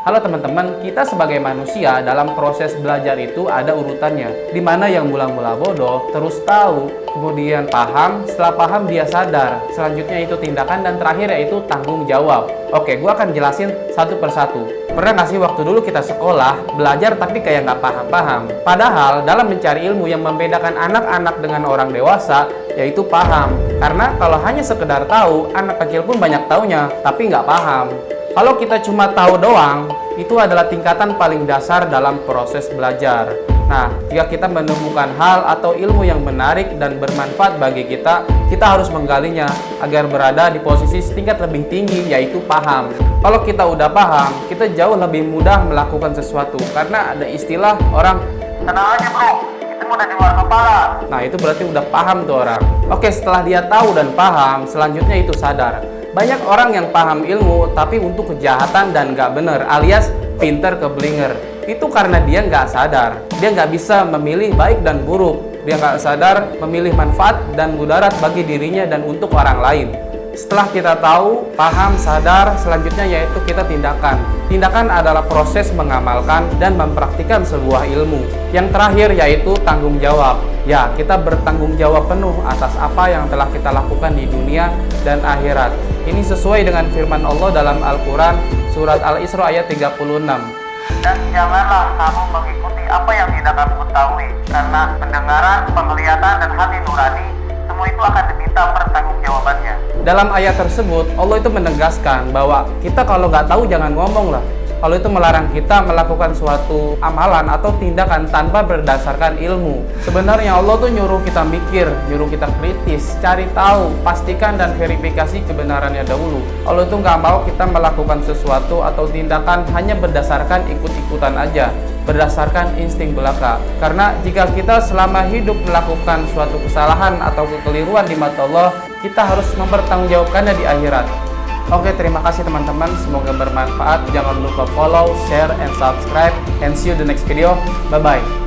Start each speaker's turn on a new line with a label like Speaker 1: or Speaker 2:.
Speaker 1: Halo teman-teman, kita sebagai manusia dalam proses belajar itu ada urutannya. Di mana yang mula-mula bodoh, terus tahu, kemudian paham, setelah paham dia sadar. Selanjutnya itu tindakan dan terakhir yaitu tanggung jawab. Oke, gue akan jelasin satu persatu. Pernah nggak sih waktu dulu kita sekolah, belajar tapi kayak nggak paham-paham? Padahal dalam mencari ilmu yang membedakan anak-anak dengan orang dewasa, yaitu paham. Karena kalau hanya sekedar tahu, anak kecil pun banyak taunya, tapi nggak paham. Kalau kita cuma tahu doang, itu adalah tingkatan paling dasar dalam proses belajar. Nah, jika kita menemukan hal atau ilmu yang menarik dan bermanfaat bagi kita, kita harus menggalinya agar berada di posisi setingkat lebih tinggi, yaitu paham. Kalau kita udah paham, kita jauh lebih mudah melakukan sesuatu. Karena ada istilah orang, tenang aja bro, itu udah di luar kepala. Nah, itu berarti udah paham tuh orang. Oke, setelah dia tahu dan paham, selanjutnya itu sadar. Banyak orang yang paham ilmu tapi untuk kejahatan dan nggak bener, alias pinter keblinger. Itu karena dia nggak sadar. Dia nggak bisa memilih baik dan buruk. Dia nggak sadar memilih manfaat dan mudarat bagi dirinya dan untuk orang lain. Setelah kita tahu, paham, sadar, selanjutnya yaitu kita tindakan. Tindakan adalah proses mengamalkan dan mempraktikkan sebuah ilmu. Yang terakhir yaitu tanggung jawab. Ya, kita bertanggung jawab penuh atas apa yang telah kita lakukan di dunia dan akhirat. Ini sesuai dengan firman Allah dalam Al-Quran, surat Al-Isra ayat 36. Dan janganlah kamu mengikuti apa yang tidak kamu ketahui, karena pendengaran, penglihatan, dan hati nurani, semua itu akan diminta pertanggungjawabannya. Dalam ayat tersebut, Allah itu menegaskan bahwa kita kalau nggak tahu jangan ngomong lah. Kalau itu melarang kita melakukan suatu amalan atau tindakan tanpa berdasarkan ilmu. Sebenarnya Allah tuh nyuruh kita mikir, nyuruh kita kritis, cari tahu, pastikan dan verifikasi kebenarannya dahulu. Allah tuh nggak mau kita melakukan sesuatu atau tindakan hanya berdasarkan ikut-ikutan aja, berdasarkan insting belaka. Karena jika kita selama hidup melakukan suatu kesalahan atau kekeliruan di mata Allah, kita harus mempertanggungjawabkannya di akhirat. Oke, terima kasih teman-teman, semoga bermanfaat. Jangan lupa follow, share, and subscribe, and see you the next video. Bye-bye.